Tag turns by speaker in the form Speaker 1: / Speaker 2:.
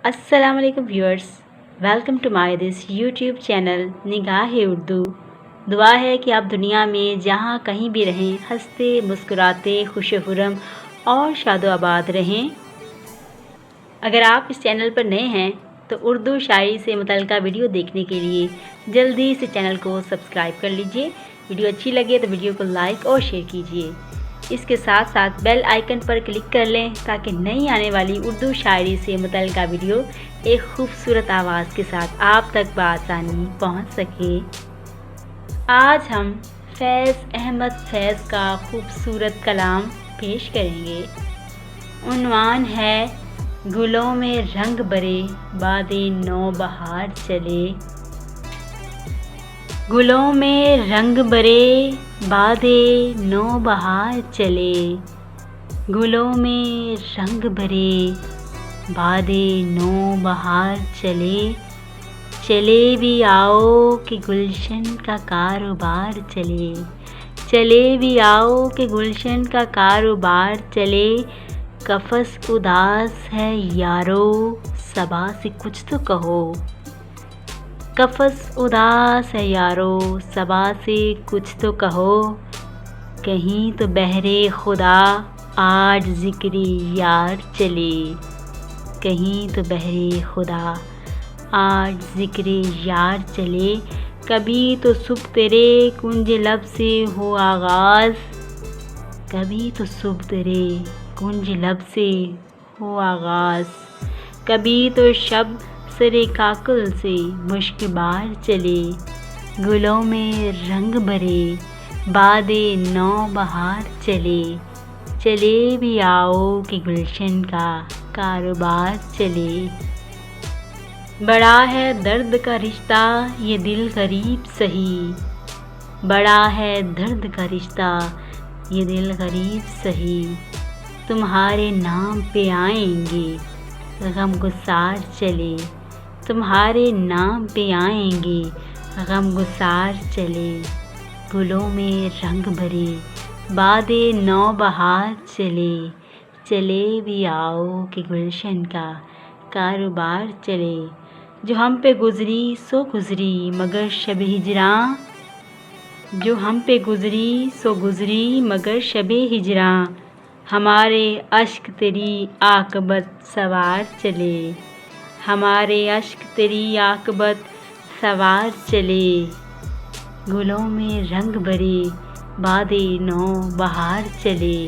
Speaker 1: السلام علیکم viewers, welcome to my this YouTube channel Nigah Urdu. دعا ہے کہ آپ دنیا میں جہاں کہیں بھی رہیں ہنستے مسکراتے خوش و خرم اور شاد و آباد رہیں۔ اگر آپ اس چینل پر نئے ہیں تو اردو شاعری سے متعلقہ ویڈیو دیکھنے کے لیے جلدی سے چینل کو سبسکرائب کر لیجئے۔ ویڈیو اچھی لگے تو ویڈیو کو لائک اور شیئر کیجئے۔ اس کے ساتھ ساتھ بیل آئیکن پر کلک کر لیں تاکہ نئی آنے والی اردو شاعری سے متعلقہ ویڈیو ایک خوبصورت آواز کے ساتھ آپ تک بآسانی پہنچ سکے۔ آج ہم فیض احمد فیض کا خوبصورت کلام پیش کریں گے۔ عنوان ہے گلوں میں رنگ برے باد نو بہار چلے۔ گلوں میں رنگ برے باد نو بہار چلے۔ گلوں میں رنگ برے باد نو بہار چلے۔ چلے بھی آؤ کہ گلشن کا کاروبار چلے۔ چلے بھی آؤ کہ گلشن کا کاروبار چلے۔ قفس اداس ہے یارو صبا سے کچھ تو کہو۔ قفس اداس ہے یارو صبا سے کچھ تو کہو۔ کہیں تو بہر خدا آج ذکر یار چلے۔ کہیں تو بہر خدا آج ذکر یار چلے۔ کبھی تو صبح تیرے کنج لب سے ہو آغاز۔ کبھی تو صبح تیرے کنج لب سے ہو آغاز۔ کبھی تو شب سر کاکل سے مشک بار چلے۔ گلوں میں رنگ برے باد نو بہار چلے۔ چلے بھی آؤ کہ گلشن کا کاروبار چلے۔ بڑا ہے درد کا رشتہ یہ دل غریب سہی۔ بڑا ہے درد کا رشتہ یہ دل غریب سہی۔ تمہارے نام پہ آئیں گے غم گسار چلے۔ تمہارے نام پہ آئیں گے غم گسار چلے۔ گلوں میں رنگ برے باد نو بہار چلے۔ چلے بھی آؤ کہ گلشن کا کاروبار چلے۔ جو ہم پہ گزری سو گزری مگر شب ہجراں۔ جو ہم پہ گزری سو گزری مگر شب ہجراں۔ ہمارے اشک تیری عاقبت سوار چلے۔ ہمارے اشک تیری عاقبت سوار چلے۔ گلوں میں رنگ برے باد نو بہار چلے۔